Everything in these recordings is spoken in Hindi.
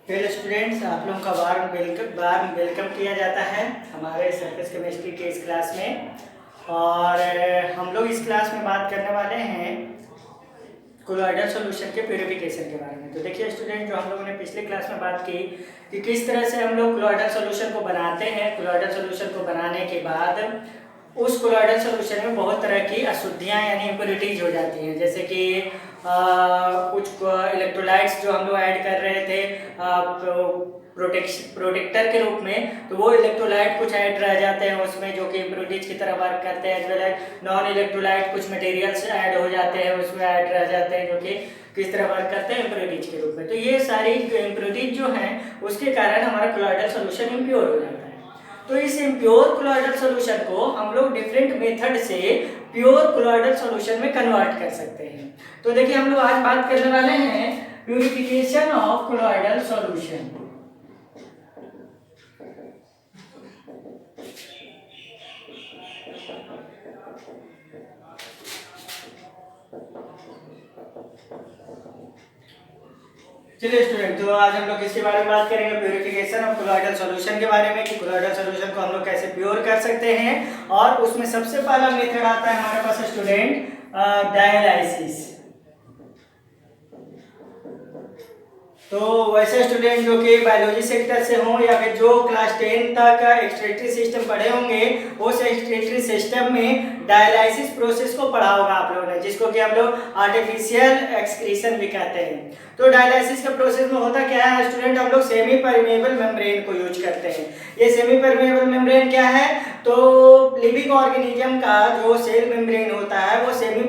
हेलो स्टूडेंट्स, आप लोगों का बार वेलकम किया जाता है हमारे सरफेस केमिस्ट्री के इस क्लास में। और हम लोग इस क्लास में बात करने वाले हैं कोलॉइडल सॉल्यूशन के प्यूरिफिकेशन के बारे में। तो देखिए स्टूडेंट, जो हम लोगों ने पिछले क्लास में बात की कि किस तरह से हम लोग कोलॉइडल सॉल्यूशन को बनाते हैं। कोलॉइडल सॉल्यूशन को बनाने के बाद उस कोलॉइडल सॉल्यूशन में बहुत तरह की अशुद्धियाँ यानी इम्प्योरिटीज हो जाती हैं, जैसे कि कुछ इलेक्ट्रोलाइट्स जो हम लोग ऐड कर रहे थे प्रोटेक्टर के रूप में, तो वो इलेक्ट्रोलाइट कुछ ऐड रह जाते हैं उसमें जो कि इम्प्योरिटीज की तरह वर्क करते हैं। As well as non electrolyte कुछ मटेरियल्स ऐड हो जाते हैं उसमें, ऐड रह जाते हैं जो कि किस तरह वर्क करते हैं इम्प्योरिटीज के रूप में। तो ये सारी इम्प्योरिटीज जो हैं उसके कारण हमारा कोलॉइडल सॉल्यूशन इम्प्योर हो जाता है। तो इस इम्प्योर कोलॉइडल सॉल्यूशन को हम लोग डिफरेंट मेथड से प्योर कोलॉइडल सॉल्यूशन में कन्वर्ट कर सकते हैं। तो देखिए, हम लोग आज बात करने वाले हैं प्यूरिफिकेशन ऑफ कोलॉइडल सॉल्यूशन। चलिए स्टूडेंट, तो आज हम लोग किसके बारे में बात करेंगे? प्यूरिफिकेशन ऑफ कोलॉइडल सॉल्यूशन के बारे में, कि कोलॉइडल सॉल्यूशन को हम लोग कैसे प्योर कर सकते हैं। और उसमें सबसे पहला मेथड आता है हमारे पास स्टूडेंट डायलाइसिस। तो वैसे स्टूडेंट जो कि बायोलॉजी सेक्टर से हों या फिर जो क्लास 10 तक एक्सक्रीटरी सिस्टम पढ़े होंगे, उस एक्सक्रीटरी सिस्टम में डायलाइसिस प्रोसेस को पढ़ा होगा आप लोगों ने, जिसको कि हम लोग आर्टिफिशियल एक्सक्रीशन भी कहते हैं। तो डायलाइसिस के प्रोसेस में होता क्या है स्टूडेंट, हम लोग सेमी परमेबल मेम्ब्रेन को यूज करते हैं। ये सेमी परमेबल मेम्ब्रेन क्या है? तो लिविंग ऑर्गेनिज्म का जो सेल मेम्ब्रेन होता है वो सेमी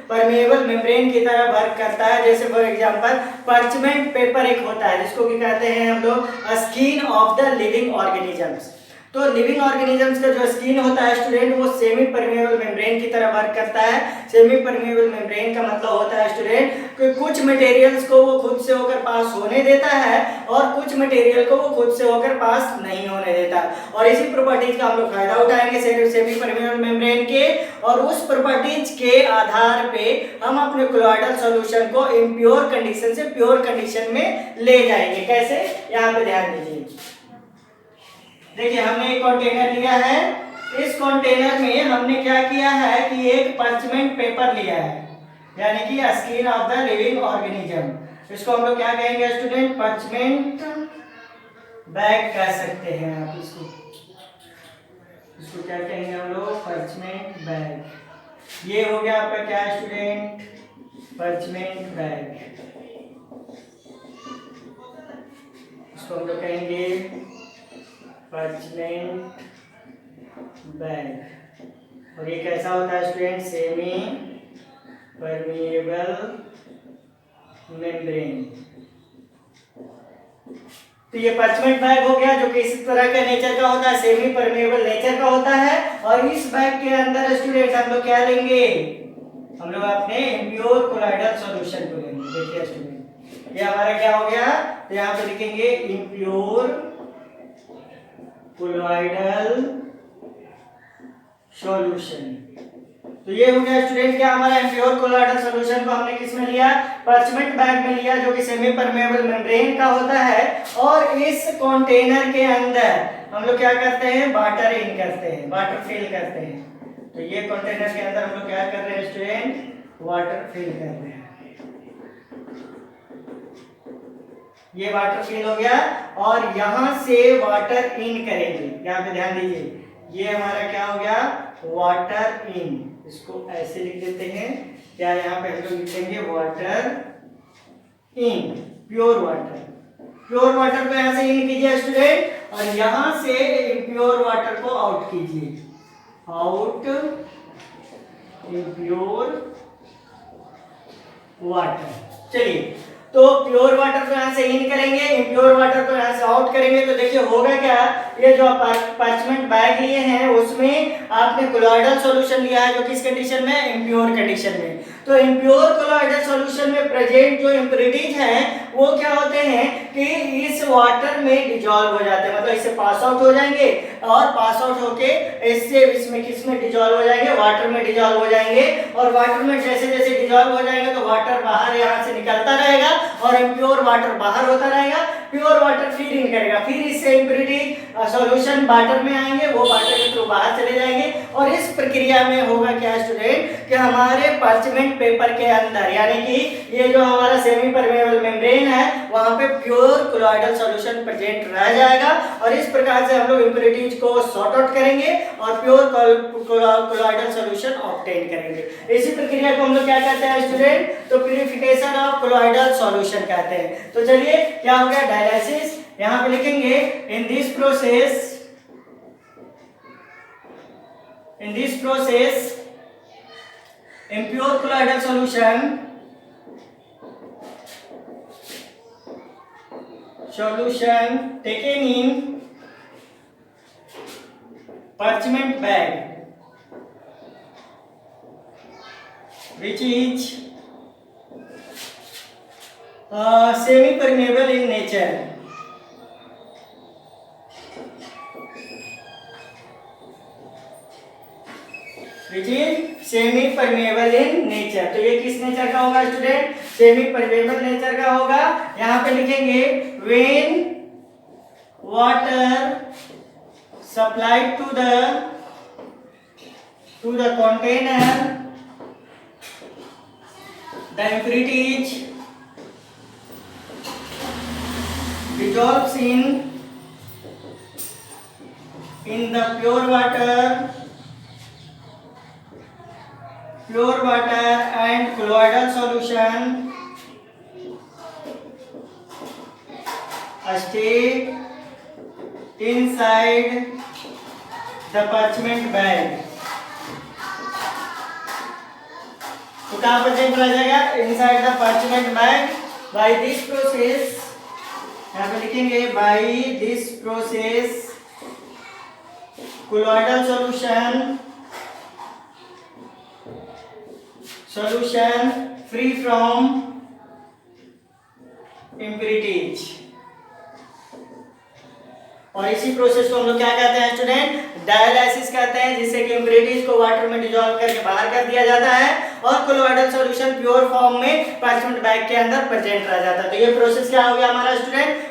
परमेबल मेम्ब्रेन की तरह वर्क करता है। जैसे फॉर एग्जांपल पर्चमेंट पेपर एक होता है जिसको भी कहते हैं हम लोग skin of the living organisms. तो लिविंग ऑर्गेनिजम्स का जो स्किन होता है स्टूडेंट वो सेमी परमेबल मेम्ब्रेन की तरह वर्क करता है। सेमी परमेबल मेम्ब्रेन का मतलब होता है स्टूडेंट कि कुछ मटेरियल्स को वो खुद से होकर पास होने देता है और कुछ मटेरियल को वो खुद से होकर पास नहीं होने देता। और इसी प्रॉपर्टीज का हम लोग फायदा उठाएंगे सेमी परमेबल मेम्ब्रेन के, और उस प्रॉपर्टीज के आधार पे हम अपने कोलॉइडल सॉल्यूशन को इम्प्योर कंडीशन से प्योर कंडीशन में ले जाएंगे। कैसे? यहाँ पे ध्यान दीजिए। देखिए, हमने एक कंटेनर लिया है। इस कंटेनर में हमने क्या किया है कि एक पर्चमेंट पेपर लिया है, यानी कि skin of the living organism. इसको हम लोग क्या कहेंगे स्टूडेंट? पर्चमेंट बैग कह सकते हैं आप इसको। इसको क्या कहेंगे हम लोग? Parchment bag. ये हो गया आपका क्या स्टूडेंट? Parchment bag. इसको हम लोग कहेंगे पर्चमेंट बैग। और ये कैसा होता है स्टूडेंट? Semi permeable membrane. तो ये पर्चमेंट बैग हो गया जो कि इस तरह का नेचर का होता है, सेमी परमेबल नेचर का होता है। और इस बैग के अंदर स्टूडेंट हम लोग क्या लेंगे? हम लोग अपने इम्प्योर कोलॉइडल सॉल्यूशन को लेंगे। देखिए स्टूडेंट, ये हमारा क्या हो गया? तो यहाँ पे लिखेंगे इम्प्योर कोलॉइडल सॉल्यूशन। तो ये हो गया स्टूडेंट क्या हमारा इम्प्योर कोलॉइडल सॉल्यूशन को हमने किस में लिया? पर्चमेंट बैग में लिया जो कि सेमी परमेबल मेम्ब्रेन का होता है। और इस कंटेनर के अंदर हम लोग क्या करते हैं? वाटर इन करते हैं, वाटर फिल करते हैं। तो ये कंटेनर के अंदर हम लोग क्या कर रहे हैं स्टूडेंट? वाटर फिल कर रहे हैं। ये वाटर फिल हो गया और यहां से वाटर इन करेंगे। यहाँ पे ध्यान दीजिए, ये हमारा क्या हो गया? Water in. इसको ऐसे लिख देते हैं क्या? यहाँ पे हम लोग लिखेंगे water in, pure water. Pure water को यहाँ से इन कीजिए स्टूडेंट, और यहां से इम्प्योर वाटर को आउट कीजिए। Out impure water. चलिए, तो प्योर वाटर को यहाँ से इन करेंगे, इम्प्योर वाटर को यहाँ से आउट करेंगे। तो देखिए होगा क्या? ये जो पार्चमेंट बैग लिए हैं उसमें आपने कोलॉइडल सॉल्यूशन लिया है जो किस कंडीशन में, इम्प्योर कंडीशन में। तो इम्प्योर कोलॉइडल सॉल्यूशन में प्रेजेंट जो इम्प्योरिटीज हैं वो क्या होते हैं कि इस वाटर में डिजॉल्व हो जाते हैं, मतलब इससे पास आउट हो जाएंगे और पास आउट होके इससे इसमें किसमें डिजॉल्व हो जाएंगे, वाटर में डिजॉल्व हो जाएंगे। और वाटर में जैसे जैसे डिजॉल्व हो जाएंगे तो वाटर बाहर यहाँ से निकलता रहेगा और इम्प्योर वाटर बाहर होता रहेगा, प्योर वाटर फीड इन करेगा, फिर इससे इम्प्योरिटी सॉल्यूशन वाटर में आएंगे, वो वाटर के थ्रू बाहर चले जाएंगे। और इस प्रक्रिया में होगा क्या स्टूडेंट कि हमारे पार्चमेंट पेपर के अंदर यानी कि ये जो हमारा सेमी परमेबल मेम्ब्रेन है वहां पे प्योर कोलॉइडल सॉल्यूशन प्रेजेंट रह जाएगा और इस प्रकार से हम लोग इम्प्योरिटीज को सॉर्ट आउट करेंगे और प्योर कोलॉइडल सॉल्यूशन ऑब्टेन करेंगे। इसी प्रक्रिया को हम लोग क्या कहते हैं स्टूडेंट, तो प्यूरिफिकेशन ऑफ कोलॉइडल सॉल्यूशन कहते हैं। तो चलिए क्या हो गया, डायलिसिस यहां पे लिखेंगे in this process impure colloidal solution taken in parchment bag which is semi permeable in nature, which is semi permeable in nature. तो ये किस नेचर का होगा स्टूडेंट, सेमी परमेबल नेचर का होगा। यहां पे लिखेंगे when water supplied to the container the impurities dissolves in the pure water and colloidal solution stay inside the parchment bag। तो कहां पर चेंज रह जाएगा, inside the parchment bag. By this process, यहाँ पे लिखेंगे by this process colloidal solution free from impurities। और इसी प्रोसेस को हम लोग क्या कहते हैं स्टूडेंट, डायलिसिस कहते हैं, जिससे कि इम्प्योरिटीज को वाटर में डिसॉल्व करके बाहर कर दिया जाता है और कोलॉइडल सॉल्यूशन प्योर फॉर्म में पार्चमेंट बैग के अंदर प्रेजेंट रह जाता है। तो ये प्रोसेस क्या हो गया हमारा स्टूडेंट,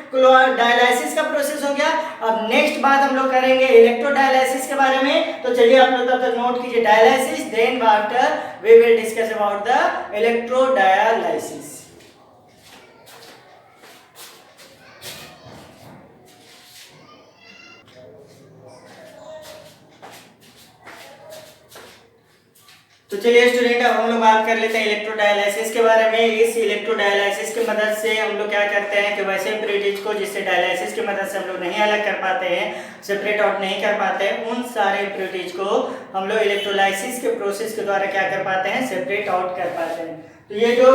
डायलिसिस का प्रोसेस हो गया। अब नेक्स्ट बात हम लोग करेंगे इलेक्ट्रोडायलिसिस के बारे में। तो चलिए आप लोग तब तक नोट कीजिए dialysis, then after we will discuss about the electrodialysis. तो चलिए स्टूडेंट अब हम लोग बात कर लेते हैं इलेक्ट्रोडायलिसिस के बारे में। इस इलेक्ट्रोडायलिसिस की मदद से हम लोग क्या करते हैं कि वैसे इम्प्योरिटीज को जिससे डायलिसिस की मदद से हम लोग नहीं अलग कर पाते हैं, सेपरेट आउट नहीं कर पाते हैं, उन सारे इम्प्योरिटीज को हम लोग इलेक्ट्रोलाइसिस के प्रोसेस के द्वारा क्या कर पाते हैं, सेपरेट आउट कर पाते हैं। तो ये जो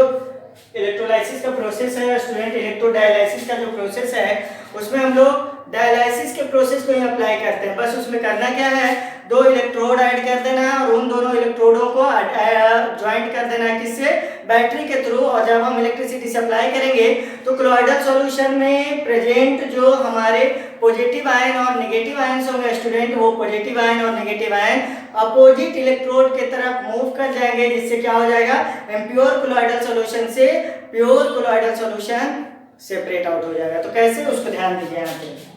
इलेक्ट्रोलाइसिस का प्रोसेस है स्टूडेंट, इलेक्ट्रोडायलिसिस का जो प्रोसेस है उसमें हम लोग डायलिसिस के प्रोसेस को ही अप्लाई करते हैं। बस उसमें करना क्या है, दो इलेक्ट्रोड ऐड कर देना है और उन दोनों इलेक्ट्रोडों को ज्वाइंट कर देना है किससे, बैटरी के थ्रू। और जब हम इलेक्ट्रिसिटी सप्लाई करेंगे तो कोलॉइडल सॉल्यूशन में प्रेजेंट जो हमारे पॉजिटिव आयन और नेगेटिव आयंस होंगे स्टूडेंट, वो पॉजिटिव आयन और नेगेटिव आयन अपोजिट इलेक्ट्रोड के तरफ मूव कर जाएंगे, जिससे क्या हो जाएगा, इम्प्योर कोलॉइडल सॉल्यूशन से pure colloidal solution separate out हो जाएगा। तो कैसे, उसको ध्यान दीजिए यहाँ पे।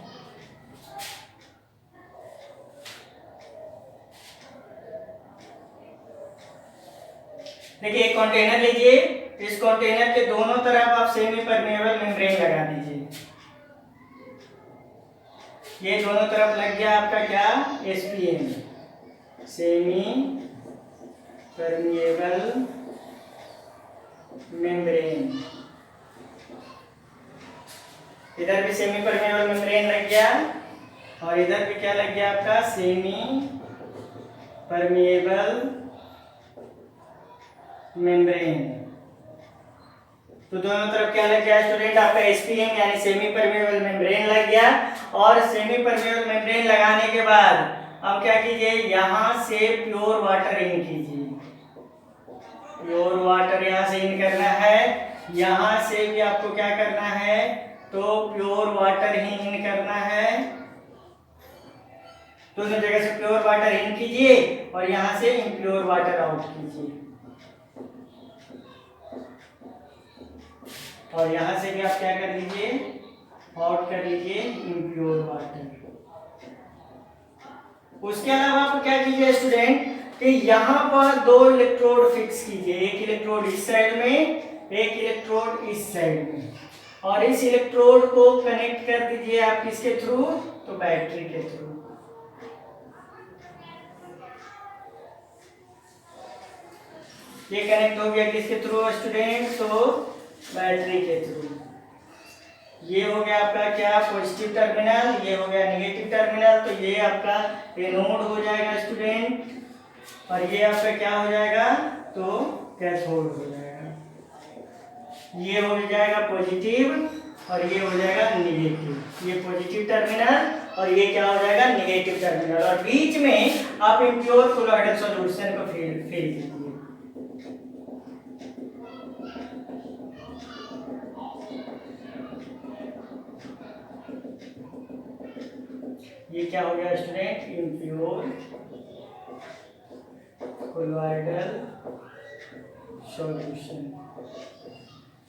देखिए एक कंटेनर लीजिए, इस कंटेनर के दोनों तरफ आप सेमी परमेबल मेम्ब्रेन लगा दीजिए। ये दोनों तरफ लग गया आपका क्या, SPM, सेमी परमेबल मेम्ब्रेन। इधर भी सेमी परमेबल मेम्ब्रेन लग गया और इधर भी क्या लग गया आपका, सेमी परमेबल मेम्ब्रेन। तो दोनों तरफ क्या लग गया स्टूडेंट, आपका एसपीएम यानी सेमी परमेबल मेम्ब्रेन लग गया। और सेमी परमेबल मेम्ब्रेन लगाने के बाद अब क्या कीजिए, यहाँ से प्योर वाटर इन कीजिए। प्योर वाटर यहाँ से इन करना है, यहाँ से भी आपको क्या करना है, तो प्योर वाटर ही इन करना है। दोनों जगह से प्योर वाटर इन कीजिए और यहाँ से इम्प्योर वाटर आउट कीजिए। और यहाँ से भी आप क्या कर लीजिए, आउट कर लीजिए इम्प्योर वाटर। उसके अलावा आप क्या कीजिए स्टूडेंट कि यहाँ पर 2 इलेक्ट्रोड फिक्स कीजिए, एक इलेक्ट्रोड इस साइड में, एक इलेक्ट्रोड इस साइड में, और इस इलेक्ट्रोड को कनेक्ट कर दीजिए आप किसके थ्रू, तो बैटरी के थ्रू। ये कनेक्ट हो गया किसके थ्रू स्टूडेंट, तो बैटरी के थ्रू। ये हो गया आपका क्या, पॉजिटिव टर्मिनल, ये हो गया नेगेटिव टर्मिनल। तो ये आपका एनोड हो जाएगा स्टूडेंट, और ये आपका क्या हो जाएगा, तो कैथोड हो जाएगा। ये हो जाएगा पॉजिटिव और ये हो जाएगा नेगेटिव। ये पॉजिटिव टर्मिनल और ये क्या हो जाएगा, नेगेटिव टर्मिनल। और बीच में आप इम्प्योर कोलॉइडल सॉल्यूशन को फेल कीजिए। ये क्या हो गया student, impure colloidal solution.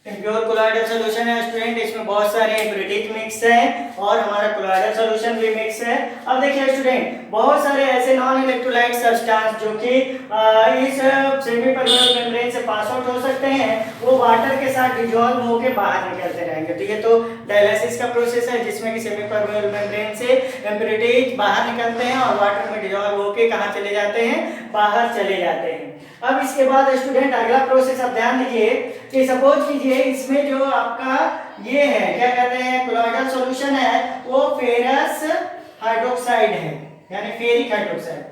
Impure colloidal solution है स्टूडेंट, इसमें बहुत सारे इम्प्योरिटीज मिक्स हैं और हमारा कोलॉइडल सॉल्यूशन भी मिक्स है। अब देखिए स्टूडेंट, बहुत सारे ऐसे नॉन इलेक्ट्रोलाइट सब्सटेंस जो कि इस सेमी परमेबल मेम्ब्रेन से पास आउट हो सकते हैं, वो वाटर के साथ डिसॉल्व होकर बाहर निकलते रहेंगे। ठीक है, तो डायलिसिस का प्रोसेस है जिसमें कि सेमी परमेबल मेम्ब्रेन से इम्प्योरिटीज बाहर निकलते हैं और वाटर में डिसॉल्व होकर कहाँ चले जाते हैं, बाहर चले जाते हैं। अब इसके बाद स्टूडेंट अगला प्रोसेस आप ध्यान दीजिए कि सपोज कीजिए इसमें जो आपका ये है, क्या कहते हैं, कोलॉइडल सॉल्यूशन है, वो फेरस हाइड्रोक्साइड है यानी फेरिक हाइड्रोक्साइड।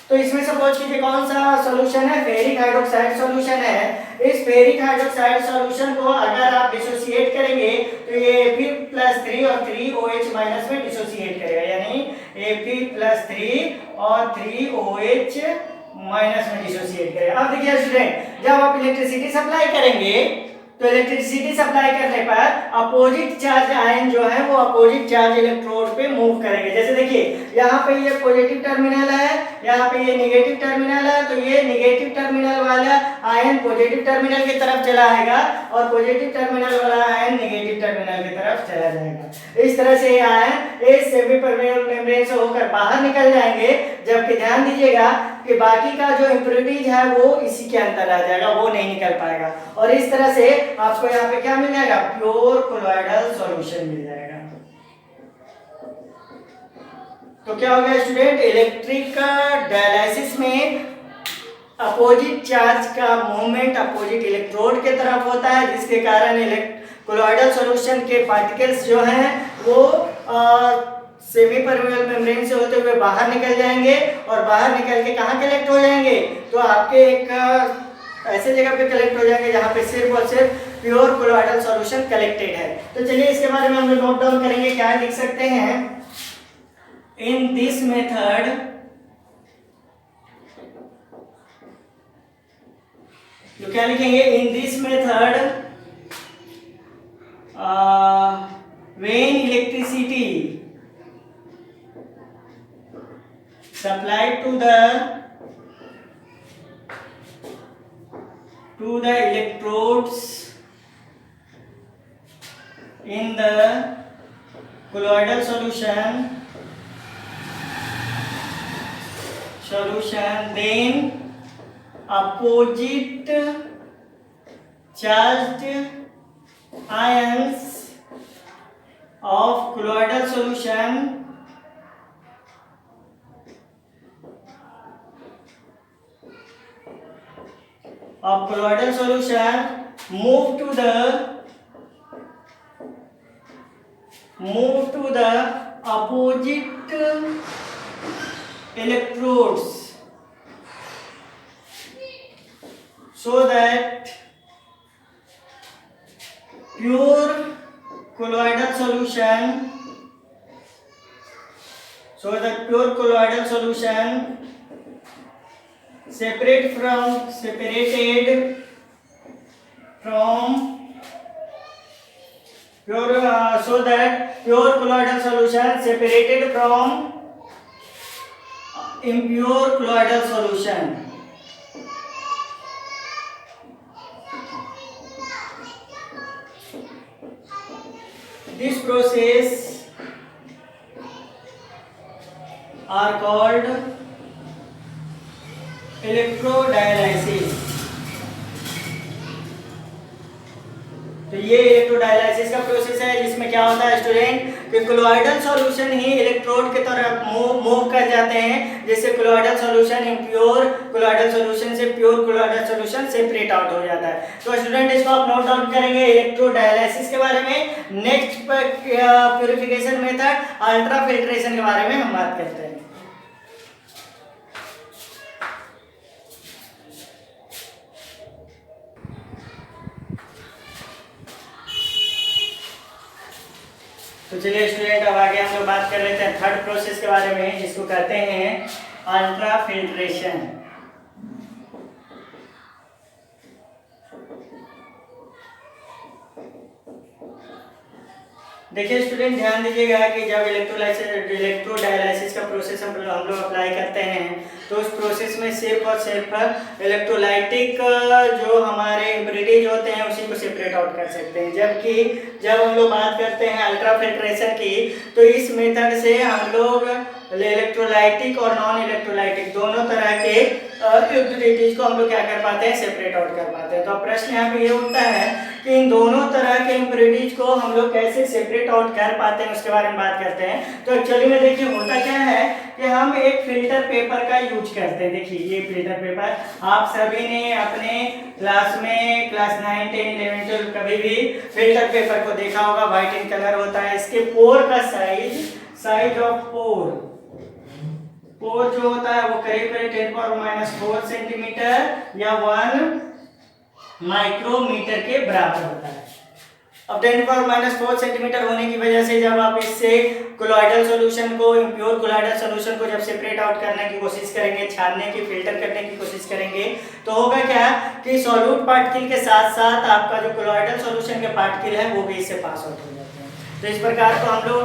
तो इसमें सपोज कीजिए कौन सा सॉल्यूशन है, फेरिक हाइड्रोक्साइड सॉल्यूशन है। इस फेरिक हाइड्रोक्साइड सॉल्यूशन को अगर आप डिसोसिएट करेंगे तो ये Fe+3 और 3OH- में डिसोसिएट करेगा, यानी Fe+3 और 3OH- में डिसोसिएट करेगा। अब देखिए स्टूडेंट, जब आप इलेक्ट्रिसिटी सप्लाई करेंगे तो इलेक्ट्रिसिटी सप्लाई करने पर अपोजिट चार्ज आयन जो है वो अपोजिट चार्ज इलेक्ट्रोड पे मूव करेंगे। जैसे देखिए यहाँ पे ये पॉजिटिव टर्मिनल है, यहाँ पे ये नेगेटिव टर्मिनल है, तो ये नेगेटिव टर्मिनल वाला आयन पॉजिटिव टर्मिनल की तरफ चला आएगा और पॉजिटिव टर्मिनल वाला आयन नेगेटिव टर्मिनल की तरफ चला जाएगा। इस तरह से ये आयन इस सेमी परमेबल मेम्ब्रेन से होकर बाहर निकल जाएंगे, जबकि ध्यान दीजिएगा कि बाकी का जो इम्प्योरिटीज है वो इसी के अंदर आ जाएगा, वो नहीं निकल पाएगा। और इस तरह से आपको यहाँ पे क्या मिल जाएगा, प्योर कोलॉइडल सॉल्यूशन मिल जाएगा। तो क्या हो गया स्टूडेंट, इलेक्ट्रिक डायलिसिस में अपोजिट चार्ज का मूवमेंट अपोजिट इलेक्ट्रोड के तरफ होता है, जिसके कारण कोलॉइडल सॉल्यूशन के पार्टिकल्स जो हैं वो सेमी परमेबल मेम्ब्रेन से होते हुए बाहर निकल जाएंगे और बाहर निकल के कहाँ कलेक्ट हो जाएंगे, तो आपके एक ऐसे जगह पे कलेक्ट हो जाएंगे जहाँ पे सिर्फ और सिर्फ प्योर कोलॉइडल सॉल्यूशन कलेक्टेड है। तो चलिए इसके बारे में हम लोग नोट डाउन करेंगे, क्या लिख सकते हैं, इन दिस मेथड तो क्या लिखेंगे, in this method when electricity supplied to the electrodes in the colloidal solution, then opposite charged ions of colloidal solution move to the opposite electrodes so that pure colloidal solution, so the pure colloidal solution separated from pure so that pure colloidal solution separated from impure colloidal solution. This process are called electrodialysis. तो ये इलेक्ट्रोडायलाइसिस का प्रोसेस है जिसमें क्या होता है स्टूडेंट कि कोलोइडल सॉल्यूशन ही इलेक्ट्रोड की तरफ मूव कर जाते हैं, जिससे colloidal solution impure colloidal solution से pure colloidal solution separate out हो जाता है। तो स्टूडेंट इसको आप नोट डाउन करेंगे इलेक्ट्रोडायलाइसिस के बारे में। Next purification method ultra filtration के बारे में हम बात करते हैं। तो चलिए स्टूडेंट अब आगे हम लोग बात कर लेते हैं थर्ड प्रोसेस के बारे में, जिसको कहते हैं अल्ट्रा फिल्ट्रेशन। देखिए स्टूडेंट ध्यान दीजिएगा कि जब इलेक्ट्रोडायलाइसिस का प्रोसेस हम लोग अप्लाई करते हैं तो उस प्रोसेस में सिर्फ और सिर्फ इलेक्ट्रोलाइटिक जो हमारे इम्प्योरिटीज होते हैं उसी को सेपरेट आउट कर सकते हैं। जबकि जब हम लोग बात करते हैं अल्ट्रा फिल्ट्रेशन की तो इस मेथड से हम लोग इलेक्ट्रोलाइटिक और नॉन इलेक्ट्रोलाइटिक दोनों तरह के इम्प्योरिटीज को हम लोग क्या कर पाते हैं, सेपरेट आउट कर पाते हैं। तो प्रश्न यहाँ पे ये उठता है कि इन दोनों तरह के इम्प्योरिटीज को हम लोग कैसे सेपरेट आउट कर पाते हैं, उसके बारे में बात करते हैं। तो एक्चुअली में देखिए होता क्या है कि हम एक फिल्टर पेपर का यूज करते हैं। देखिए ये फिल्टर पेपर आप सभी ने अपने क्लास में क्लास 9, 10, 11, 12 कभी भी फिल्टर पेपर को देखा होगा, व्हाइट इन कलर होता है। इसके पोर का साइज ऑफ पोर जो होता है वो करीब करीब 10⁻⁴ सेंटीमीटर या 1 माइक्रोमीटर के बराबर होता है। अब 10⁻⁴ सेंटीमीटर होने की वजह से जब आप इससे कोलोइडल सॉल्यूशन को इम्प्योर कोलोइडल सॉल्यूशन को जब सेपरेट आउट करने की कोशिश करेंगे, छानने की फिल्टर करने की कोशिश करेंगे, तो होगा क्या कि सॉल्यूट पार्टिकल के साथ साथ आपका जो कोलोइडल सॉल्यूशन के पार्टिकल है वो भी इससे पास आउट हो जाते हैं। तो इस प्रकार को हम लोग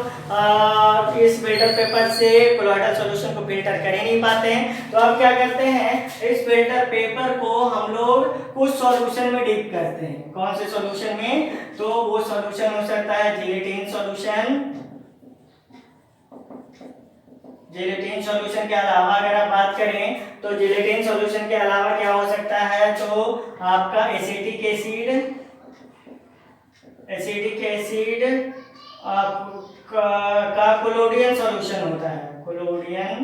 इस फिल्टर पेपर से कोलोइडल सॉल्यूशन को फिल्टर कर ही नहीं पाते हैं। तो अब क्या करते हैं, इस फिल्टर पेपर को हम लोग कुछ सॉल्यूशन में डिप करते हैं। कौन से सॉल्यूशन में? तो वो सॉल्यूशन हो सकता है जिलेटिन सॉल्यूशन। जिलेटिन सॉल्यूशन के अलावा अगर आप बात करें तो जिलेटिन सॉल्यूशन के अलावा क्या हो सकता है, तो आपका एसिटिक एसिड का कोलोडियन सॉल्यूशन होता है, कोलोडियन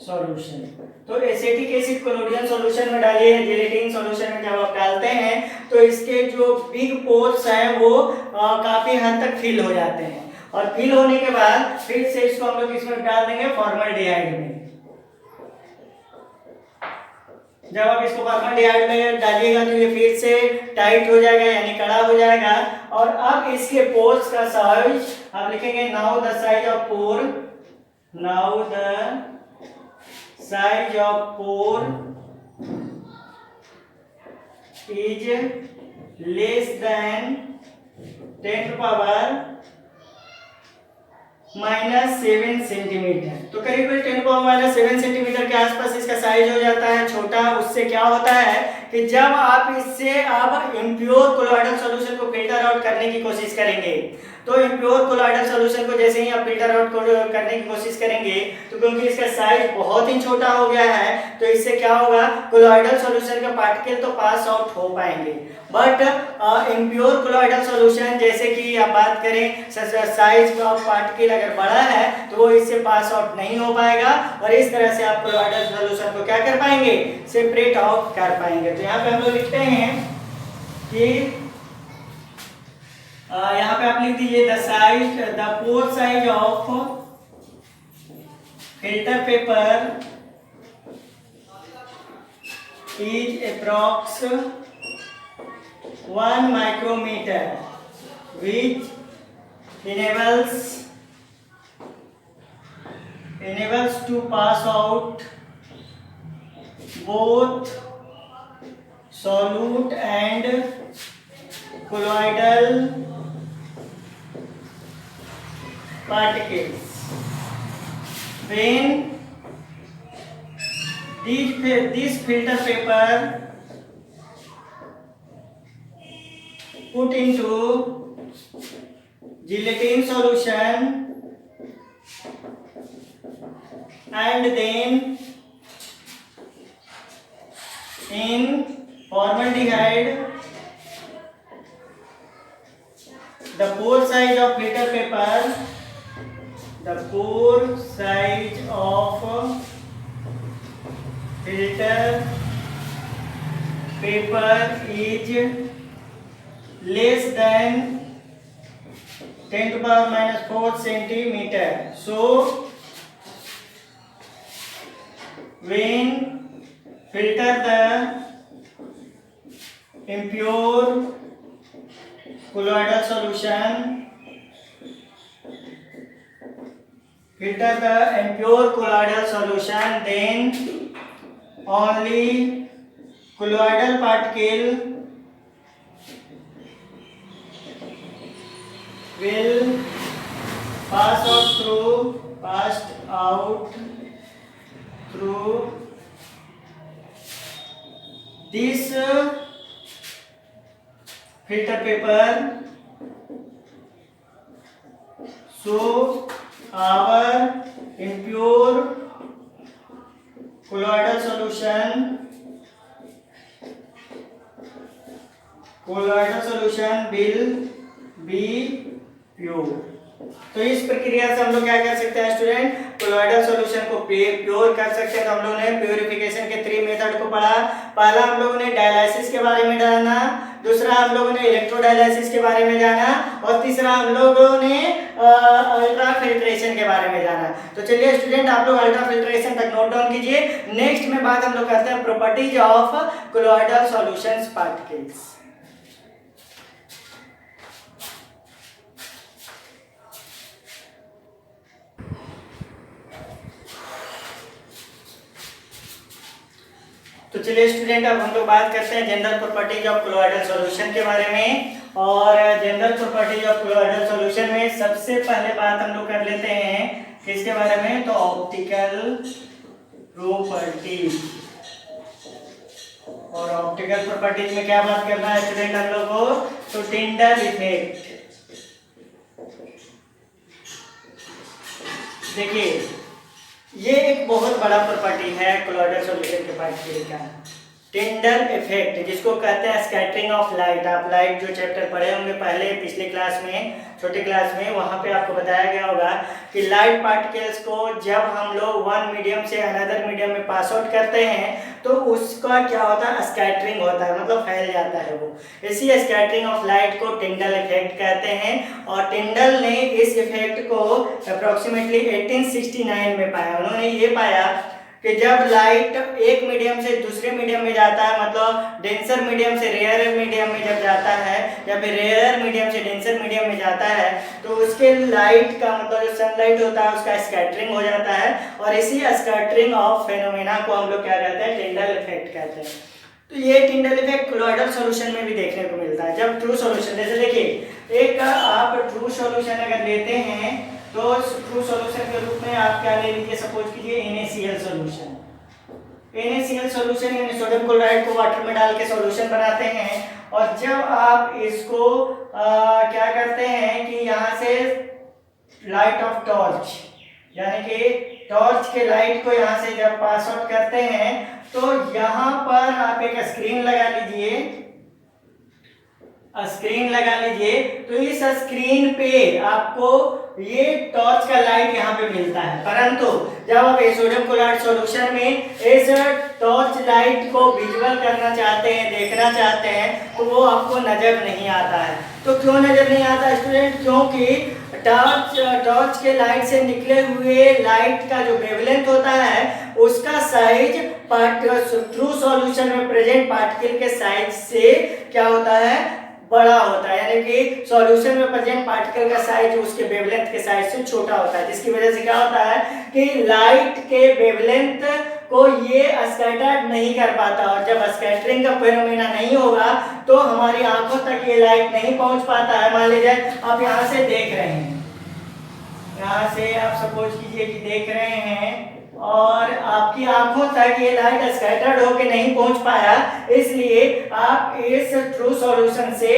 सॉल्यूशन। तो एसिटिक एसिड कोलोडियन सॉल्यूशन में डालिए, जिलेटिन सॉल्यूशन में जब आप डालते हैं तो इसके जो बिग पोर्स हैं वो काफी हद तक फिल हो जाते हैं, और फिल होने के बाद फिर से इसको हम लोग इसमें डाल देंगे फॉर्मल्डिहाइड में। जब आप इसको फॉर्मल्डिहाइड में डालिएगा तो ये फिर से टाइट हो जाएगा यानी कड़ा हो जाएगा। और अब इसके पोर्स का साइज आप लिखेंगे now the size of pore, now the size of pore is less than 10⁻⁻7 centimetre. तो करीब 10⁻⁷ सेंटीमीटर के आसपास इसका साइज हो जाता है छोटा। उससे क्या होता है कि जब आप इससे अब इम्प्योर कोलोइडल सॉल्यूशन को फिल्टर आउट करने की कोशिश करेंगे तो इम्प्योर कोलोइडल सॉल्यूशन को जैसे ही आप फिल्टर आउट करने की कोशिश करेंगे तो क्योंकि इसका साइज बहुत ही छोटा हो गया है तो इससे क्या होगा, कोलोइडल सॉल्यूशन के पार्टिकल तो पास आउट हो पाएंगे, बट इम्प्योर कोलोइडल सॉल्यूशन जैसे कि आप बात करें साइज ऑफ पार्टिकल अगर बड़ा है तो वो इससे पास आउट नहीं हो पाएगा, और इस तरह से आप कोलोइडल सॉल्यूशन को क्या कर पाएंगे, सेपरेट आउट कर पाएंगे। तो यहाँ पे हम लोग लिखते हैं कि यहाँ पे आप लिख दीजिए the pore size of filter paper is approx 1 micrometre. which enables to pass out both solute and colloidal particles. When this filter paper put into gelatin solution and then in formaldehyde, the pore size of filter paper is less than 10 to the power minus 4 centimeter. So when filter the impure colloidal solution, then only colloidal particle will pass out through this filter paper. So our impure colloidal solution will be pure. तो इस प्रक्रिया से हम लोग क्या कर सकते हैं स्टूडेंट, कोलॉइडल सॉल्यूशन को प्योर कर सकते हैं. तो हम लोगों ने प्योरिफिकेशन के 3 मेथड को पढ़ा. पहला हम लोगों ने डायलाइसिस के बारे में जाना, दूसरा हम लोगों ने इलेक्ट्रोडायलाइसिस के बारे में जाना और तीसरा हम लोगों ने अल्ट्रा फिल्ट्रेशन के बारे में जाना. तो चलिए स्टूडेंट आप लोग अल्ट्रा फिल्ट्रेशन तक नोट डाउन कीजिए. नेक्स्ट में बात हम लोग करते हैं properties of colloidal solutions particles. तो चलिए स्टूडेंट अब हम लोग बात करते हैं general properties of colloidal solution के बारे में. और general properties of colloidal solution में सबसे पहले बात हम लोग कर लेते हैं किसके बारे में, तो ऑप्टिकल प्रॉपर्टीज. और ऑप्टिकल प्रॉपर्टीज में क्या बात करना है स्टूडेंट हम लोग को, तो टिंडल इफेक्ट. देखिए ये एक बहुत बड़ा प्रॉपर्टी है कोलॉइडल सॉल्यूशन के पार्टिकल का, टिंडल इफेक्ट, जिसको कहते हैं स्कैटरिंग ऑफ लाइट. आप लाइट जो चैप्टर पढ़े होंगे पहले पिछले क्लास में, छोटे क्लास में, वहाँ पे आपको बताया गया होगा कि लाइट पार्टिकल्स को जब हम लोग वन मीडियम से अनदर मीडियम में पास आउट करते हैं तो उसका क्या होता है, स्कैटरिंग होता है, मतलब फैल जाता है वो. इसी स्कैटरिंग ऑफ लाइट को टिंडल इफेक्ट कहते हैं. और टिंडल ने इस इफेक्ट को अप्रोक्सीमेटली 1869 में पाया. उन्होंने ये पाया कि जब लाइट एक मीडियम से दूसरे मीडियम में जाता है, मतलब डेंसर मीडियम से रेयर मीडियम में जब जाता है या फिर रेयर मीडियम से डेंसर मीडियम में जाता है, तो उसके लाइट का मतलब जो सनलाइट होता है उसका स्कैटरिंग हो जाता है. और इसी स्कैटरिंग ऑफ फेनोमेना को हम लोग क्या कहते हैं, टिंडल इफेक्ट कहते हैं. तो ये टिंडल इफेक्ट कोलॉइडल सॉल्यूशन में भी देखने को मिलता है. जब ट्रू सॉल्यूशन, जैसे देखिए एक आप ट्रू सॉल्यूशन अगर लेते हैं तो ट्रू सॉल्यूशन के रूप में आप क्या ले लीजिए, सपोज कीजिए NaCl सॉल्यूशन. NaCl सॉल्यूशन यानी सोडियम क्लोराइड को वाटर में डाल के सॉल्यूशन बनाते हैं. और जब आप इसको क्या करते हैं कि यहाँ से लाइट ऑफ टॉर्च यानी कि टॉर्च के लाइट को यहाँ से जब पास आउट करते हैं तो यहाँ पर आप एक स्क्रीन लगा लीजिए. तो इस स्क्रीन पे आपको ये टॉर्च का लाइट यहाँ पे मिलता है. परंतु जब आप सोडियम क्लोराइड सॉल्यूशन में इस टॉर्च लाइट को विजुअल करना चाहते हैं, देखना चाहते हैं, तो वो आपको नजर नहीं आता है. तो क्यों नजर नहीं आता स्टूडेंट, क्योंकि टॉर्च के लाइट से निकले हुए लाइट का जो वेवलेंथ होता है उसका साइज ट्रू सॉल्यूशन में प्रेजेंट पार्टिकल के साइज से क्या होता है, बड़ा होता है, यानी कि सॉल्यूशन में प्रेजेंट पार्टिकल का साइज उसके वेवलेंथ के साइज से छोटा होता है, जिसकी वजह से क्या होता है कि लाइट के वेवलेंथ को ये स्कैटर्ड नहीं कर पाता, और जब स्कैटरिंग का फेनोमेना नहीं होगा तो हमारी आंखों तक ये लाइट नहीं पहुंच पाता है। मान लीजिए आप यहाँ से देख रहे हैं, यहाँ से आप सपोज कीजिए कि देख रहे हैं और आपकी आंखों तक ये लाइट स्कैटर्ड होके नहीं पहुंच पाया, इसलिए आप इस ट्रू सॉल्यूशन से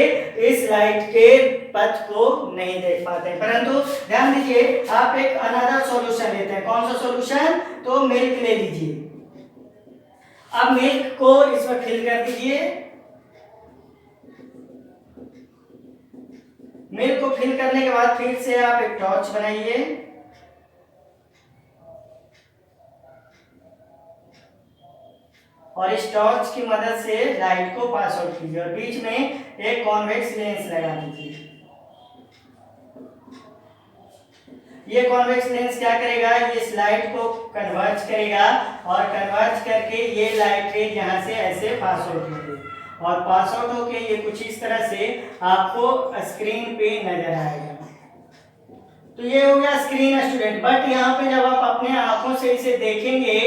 इस लाइट के पथ को नहीं देख पाते। परंतु ध्यान दीजिए, आप एक अनदर सॉल्यूशन लेते हैं। कौन सा सॉल्यूशन? तो मिल्क ले लीजिए। अब मिल्क को इसमें फिल कर दीजिए। मिल्क को फिल करने के बाद फिर से आप एक टॉर्च बनाइए और इस टॉर्च की मदद से लाइट को पास आउट कीजिए और बीच में एक कॉन्वेक्स लेंस लगा दीजिए। ये कॉन्वेक्स लेंस क्या करेगा? इस लाइट को कन्वर्ज करेगा और कन्वर्ज करके ये लाइट रे यहाँ से ऐसे पास आउट होगी और पास आउट होके ये कुछ इस तरह से आपको स्क्रीन पे नजर आएगा। तो ये हो गया स्क्रीन स्टूडेंट। बट यहाँ पे जब आप अपने आंखों से इसे देखेंगे,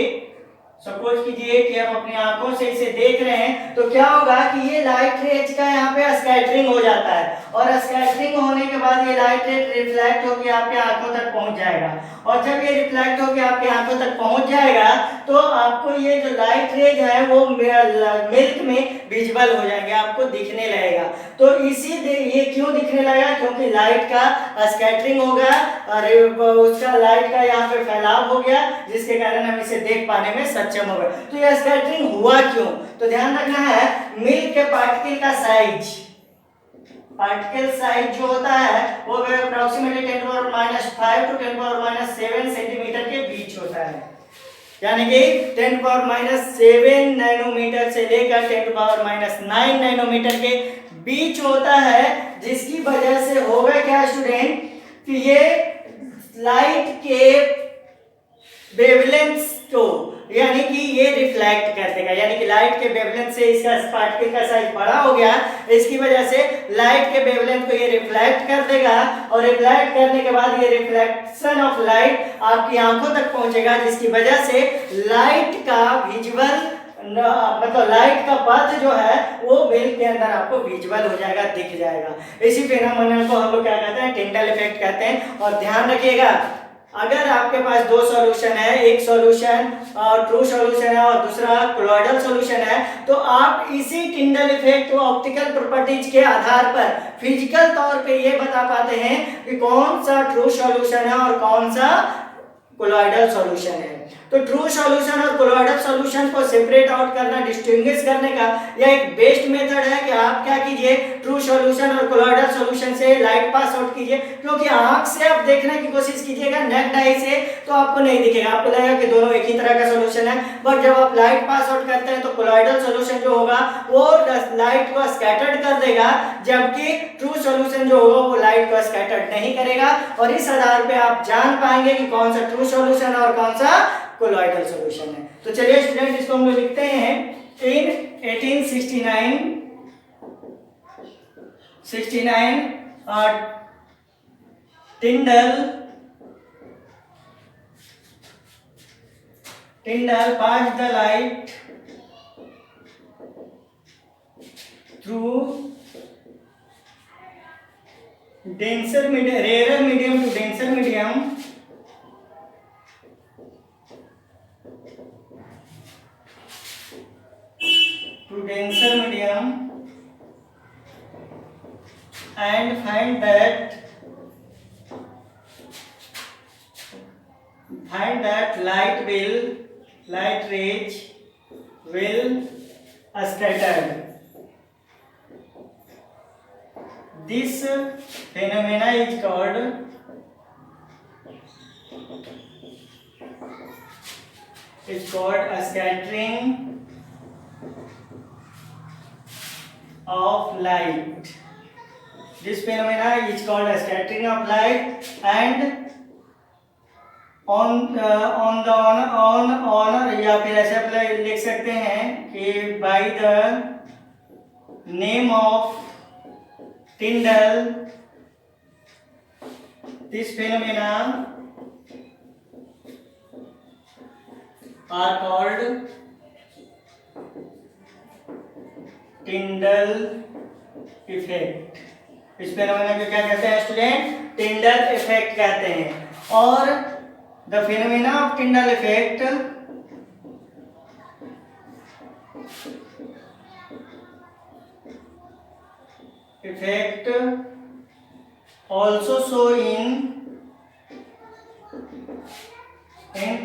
सपोज कीजिए कि आप अपनी आंखों से इसे देख रहे हैं, तो क्या होगा कि ये लाइट रेज का यहाँ पे स्कैटरिंग हो जाता है और स्कैटरिंग होने के बाद ये लाइट रेज रिफ्लेक्ट होकर आपके आंखों तक पहुंच जाएगा और जब ये रिफ्लेक्ट होकर आपके आंखों तक पहुंच जाएगा तो आपको ये जो लाइट रेज है वो मिल्क में विजिबल हो जाएंगे, आपको दिखने लगेगा। तो ये क्यों दिखने लगा? क्योंकि लाइट का स्कैटरिंग हो गया और उसका लाइट का यहाँ पे फैलाव हो गया, जिसके कारण हम इसे देख पाने में सक्षम हो गए। तो यह स्कैटरिंग हुआ क्यों? तो ध्यान रखना है, मिल्क के पार्टिकल का साइज, पार्टिकल साइज जो होता है वो अप्रोक्सीमेटली 10⁻⁵ टू 10⁻⁷ सेंटीमीटर के बीच होता है, यानी कि 10⁻⁷ नैनोमीटर से लेकर 10⁻⁹ नैनोमीटर के बीच होता है, जिसकी वजह से होगा क्या स्टूडेंट कि ये लाइट के वेवलेंथ को यानी कि ये रिफ्लेक्ट कर देगा, यानी कि लाइट के वेवलेंथ से इसका पार्टिकल का साइज बड़ा हो गया, इसकी वजह से लाइट के वेवलेंथ को ये रिफ्लेक्ट कर देगा और रिफ्लेक्ट करने के बाद ये रिफ्लेक्शन ऑफ लाइट आपकी आंखों तक पहुंचेगा, जिसकी वजह से लाइट का विजुअल मतलब लाइट का पथ जो है वो मिल्क के अंदर आपको विजिबल हो जाएगा, दिख जाएगा। इसी फेनोमेनन को हम लोग क्या कहते हैं? टिंडल इफेक्ट कहते हैं। और ध्यान रखिएगा, अगर आपके पास दो सॉल्यूशन है, एक सॉल्यूशन ट्रू सॉल्यूशन है और दूसरा कोलॉइडल सॉल्यूशन है, तो आप इसी टिंडल इफेक्ट को ऑप्टिकल प्रॉपर्टीज के आधार पर फिजिकल तौर पे ये बता पाते हैं कि कौन सा ट्रू सॉल्यूशन है और कौन सा कोलॉइडल सॉल्यूशन है। तो ट्रू सॉल्यूशन और कोलॉइडल सॉल्यूशन को सेपरेट आउट करना, डिस्टिंग्विश करने का यह एक बेस्ट मेथड है कि आप क्या कीजिए, ट्रू सॉल्यूशन और कोलॉइडल सॉल्यूशन से लाइट पास आउट कीजिए, क्योंकि आंख से आप देखने की कोशिश कीजिएगा नेक्ड आई से तो आपको नहीं दिखेगा, आपको लगेगा कि दोनों एक ही तरह का सॉल्यूशन है। बट जब आप लाइट पास आउट करते हैं तो कोलॉइडल सॉल्यूशन जो होगा वो लाइट को स्कैटर्ड कर देगा, जबकि ट्रू सॉल्यूशन जो होगा वो लाइट को स्कैटर्ड नहीं करेगा। और इस आधार पे आप जान पाएंगे कि कौन सा ट्रू सॉल्यूशन और कौन सा कोलॉइडल सॉल्यूशन है। तो चलिए स्टूडेंट, इसको हम लोग लिखते हैं इन 1869 Tyndall passed the light through denser medium, rarer medium to denser medium and find that light rays will scattered. This phenomena is called a scattering of light. This phenomena is called a scattering of light, and on या फिर ऐसे लिख सकते हैं कि by the name of Tyndall. This phenomena are called Tyndall effect. इस फेनोमेना को क्या कहते हैं स्टूडेंट? टिंडल इफेक्ट कहते हैं। और the phenomena of Tyndall effect also show in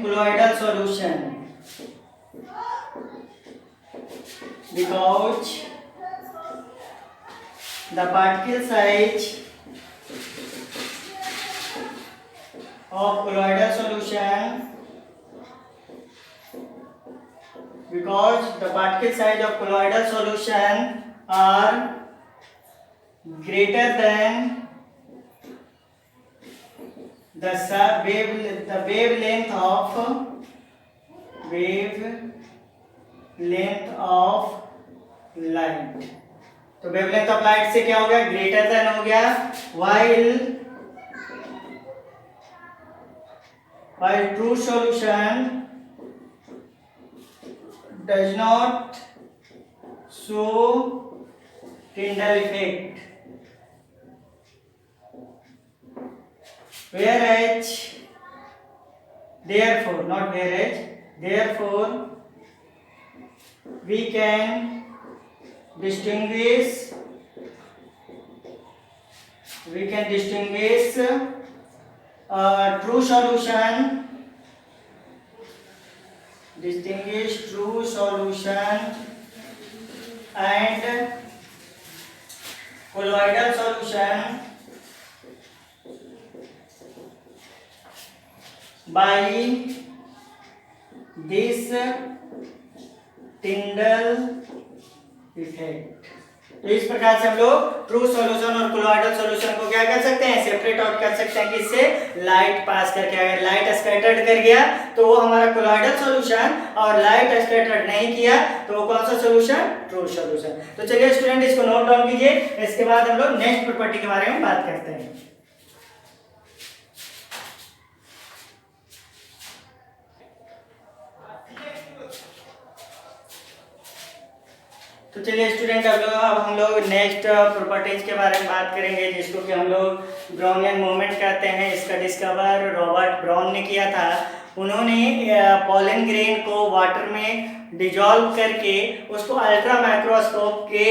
colloidal solution because the particle size of colloidal solution are greater than the wavelength of light। तो वेवलेंथ ऑफ लाइट से क्या हो गया? ग्रेटर देन हो गया। while true solution does not show Tyndall effect, therefore we can distinguish true solution and colloidal solution by this Tyndall effect. तो इस प्रकार से हम लोग ट्रू सॉल्यूशन और कोलॉइडल सॉल्यूशन को क्या कर सकते हैं? सेपरेट आउट कर सकते हैं। किससे? लाइट पास करके। अगर लाइट स्कैटर्ड कर गया तो वो हमारा कोलॉइडल सॉल्यूशन, और लाइट स्कैटर्ड नहीं किया तो वो कौन सा सॉल्यूशन? True solution. तो चलिए स्टूडेंट इसको नोट डाउन कीजिए। इसके बाद हम लोग नेक्स्ट प्रॉपर्टी के बारे में बात करते हैं। तो चलिए स्टूडेंट अब हम लोग नेक्स्ट प्रॉपर्टीज के बारे में बात करेंगे, जिसको कि हम लोग ब्राउनियन मूवमेंट कहते हैं। इसका डिस्कवर रॉबर्ट ब्राउन ने किया था। उन्होंने पॉलन ग्रेन को वाटर में डिजॉल्व करके उसको अल्ट्रा माइक्रोस्कोप के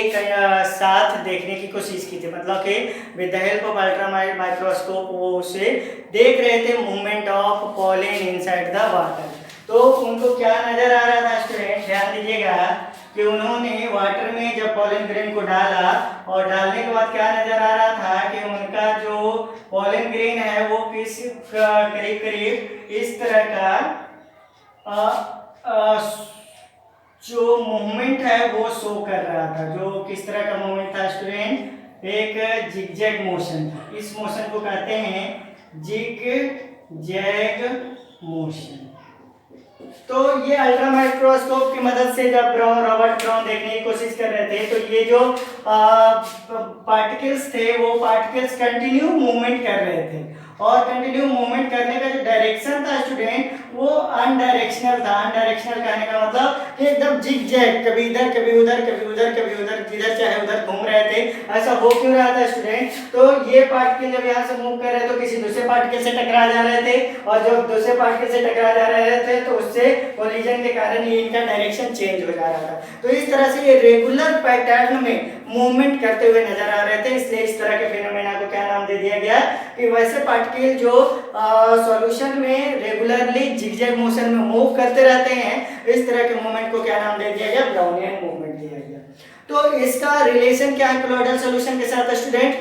साथ देखने की कोशिश की थी। मतलब कि with the help of ultra microscope वो उसे देख रहे थे movement of pollen inside the water. तो उनको क्या नजर आ रहा था स्टूडेंट? ध्यान दीजिएगा कि उन्होंने वाटर में जब पॉलन ग्रेन को डाला और डालने के बाद क्या नजर आ रहा था कि उनका जो पॉलन ग्रेन है वो किस करीब करीब इस तरह का जो मूवमेंट है वो शो कर रहा था। जो किस तरह का मूवमेंट था स्टूडेंट? एक जिगजैग मोशन। इस मोशन को कहते हैं जिगजैग मोशन। तो ये अल्ट्रा माइक्रोस्कोप की मदद से जब रॉबर्ट ब्राउन देखने की कोशिश कर रहे थे तो ये जो पार्टिकल्स थे वो पार्टिकल्स कंटिन्यू मूवमेंट कर रहे थे, और कंटिन्यू मूवमेंट करने का जो डायरेक्शन था स्टूडेंट वो अनडायरेक्शनल था। अनडायरेक्शनल कहने का मतलब एकदम जिगजैग, कभी इधर कभी उधर कभी उधर कभी उधर, जिधर चाहे उधर घूम रहे थे। ऐसा हो क्यों रहा था स्टूडेंट? तो ये पार्टिकल जब यहाँ से मूव कर रहे थे तो किसी दूसरे पार्टिकल से टकरा जा रहे थे, और जब दूसरे पार्टिकल से टकरा जा रहे थे तो उससे कोलिजन के कारण ये इनका डायरेक्शन चेंज हो जा रहा था। तो इस तरह से ये रेगुलर पैटर्न में मूवमेंट करते हुए नजर आ रहे थे, इसलिए इस तरह के फिनोमेना को क्या नाम दे दिया गया कि वैसे पार्टिकल जो सॉल्यूशन में रेगुलरली जिगजैग मोशन में मूव करते रहते हैं, इस तरह के मूवमेंट को क्या नाम दे दिया गया? ब्राउनियन मूवमेंट दिया गया। तो इसका रिलेशन क्या है कोलॉइडल सॉल्यूशन के साथ स्टूडेंट?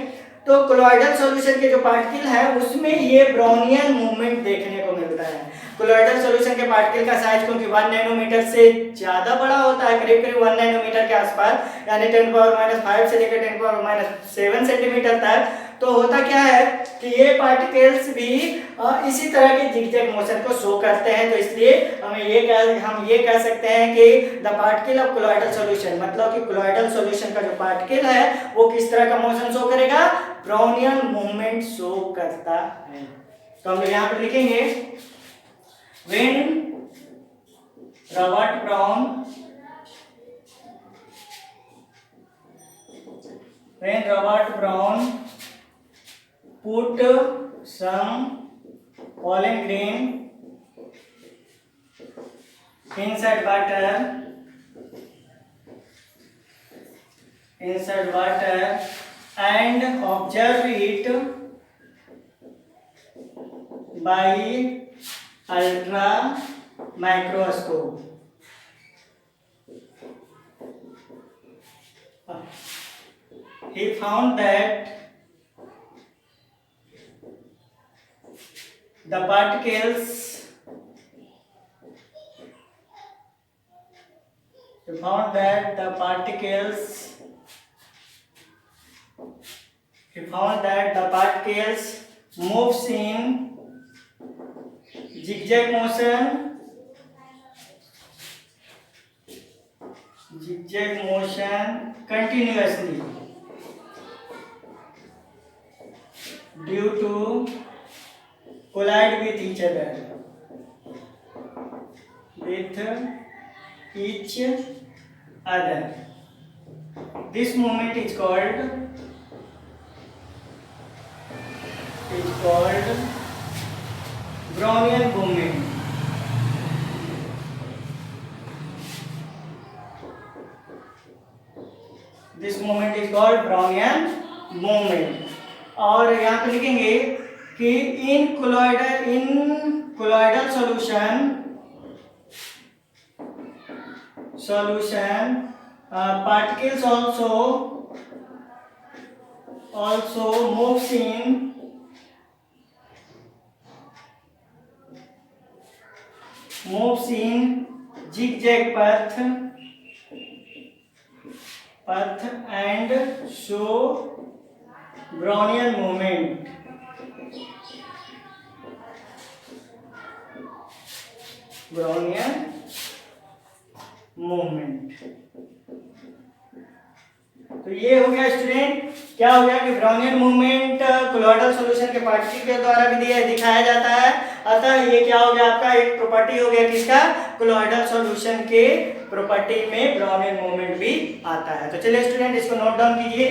तो कोलॉइडल सॉल्यूशन के जो पार्टिकल है उसमें ये ब्राउनियन मूवमेंट देखने को मिलता है। कोलॉइडल सॉल्यूशन के पार्टिकल का साइज क्योंकि 1 नैनोमीटर से ज़्यादा बड़ा होता है, करीब करीब 1 नैनोमीटर के आसपास, यानी 10⁻⁵ से लेकर 10⁻⁷ सेंटीमीटर तक। तो होता क्या है कि ये पार्टिकल्स भी इसी तरह के जिगजैग मोशन को शो करते हैं। तो इसलिए हम ये कह सकते हैं कि the particle of colloidal solution, मतलब कि कोलॉइडल सॉल्यूशन का जो पार्टिकल है वो किस तरह का मोशन शो करेगा, ब्राउनियन मूवमेंट शो करता है। तो हम यहाँ पर लिखेंगे when Robert Brown put some pollen grain inside water and observed it by ultra microscope. He found that the particles moves in zigzag motion continuously due to collide with each other. This movement is called Brownian movement. This movement is called Brownian movement. और यहाँ पे लिखेंगे कि in colloidal solution particles also moves in zigzag path and show Brownian movement. तो ये हो गया स्टूडेंट, क्या हो गया कि ब्राउनियन मूवमेंट कोलॉइडल सॉल्यूशन के पार्टिकल के द्वारा भी दिखाया जाता है। अतः ये क्या हो गया आपका एक प्रॉपर्टी हो गया किसका, कोलॉइडल सॉल्यूशन के प्रॉपर्टी में ब्राउनियन मूवमेंट भी आता है। तो चलिए स्टूडेंट इसको नोट डाउन कीजिए।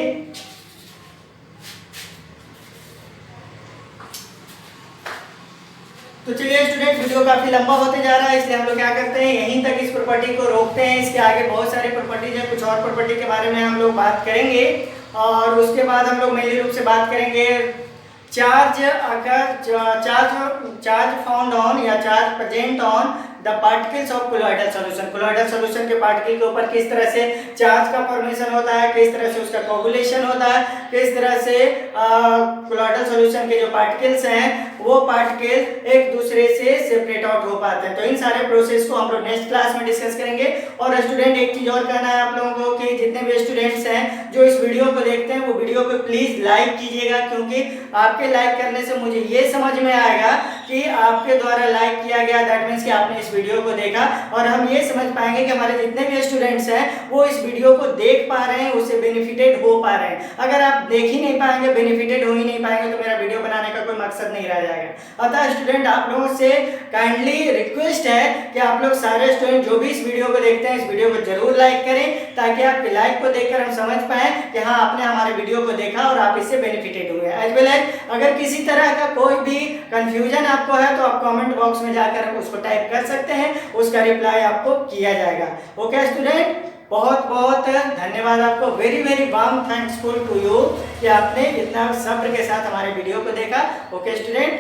तो चलिए स्टूडेंट वीडियो काफी लंबा होते जा रहा है, इसलिए हम लोग क्या करते हैं यहीं तक इस प्रॉपर्टी को रोकते हैं। इसके आगे बहुत सारी प्रॉपर्टीज है, कुछ और प्रॉपर्टी के बारे में हम लोग बात करेंगे और उसके बाद हम लोग मेनली रूप से बात करेंगे चार्ज फाउंड ऑन या charge present on the particles of colloidal solution. Colloidal solution के पार्टिकल के ऊपर किस तरह से चार्ज का फॉर्मेशन होता है, किस तरह से उसका कोगुलेशन होता है, किस तरह से कोलॉइडल सॉल्यूशन के जो पार्टिकल्स हैं वो पार्टिकल एक दूसरे से सेपरेट आउट हो पाते हैं। तो इन सारे प्रोसेस को हम लोग नेक्स्ट क्लास में डिस्कस करेंगे। और स्टूडेंट एक चीज और कहना है आप लोगों को कि जितने भी स्टूडेंट्स हैं जो इस वीडियो को देखते हैं वो वीडियो को प्लीज लाइक कीजिएगा, क्योंकि आपके लाइक करने से मुझे ये समझ में आएगा कि आपके द्वारा लाइक किया गया, दैट मीन्स कि आपने इस वीडियो को देखा, और हम ये समझ पाएंगे कि हमारे जितने भी स्टूडेंट्स हैं वो इस वीडियो को देख पा रहे हैं, उससे बेनिफिटेड हो पा रहे हैं। अगर आप देख ही नहीं पाएंगे, बेनिफिटेड हो ही नहीं पाएंगे तो मेरा वीडियो बनाने का कोई मकसद नहीं रह जाएगा। अतः स्टूडेंट आप लोगों से काइंडली रिक्वेस्ट है कि आप लोग सारे स्टूडेंट जो भी इस वीडियो को देखते हैं इस वीडियो को जरूर लाइक करें, ताकि आपके लाइक को देखकर हम समझ पाए कि हाँ आपने हमारे वीडियो को देखा और आप इससे बेनिफिटेड हुए। एज वेल एज अगर किसी तरह का कोई भी कंफ्यूजन आपको है तो आप कमेंट बॉक्स में जाकर उसको टाइप कर सकते हैं, उसका रिप्लाई आपको किया जाएगा। ओके स्टूडेंट, बहुत बहुत धन्यवाद आपको, very very warm thanksful to you कि आपने इतना सब्र के साथ हमारे वीडियो को देखा। Okay student.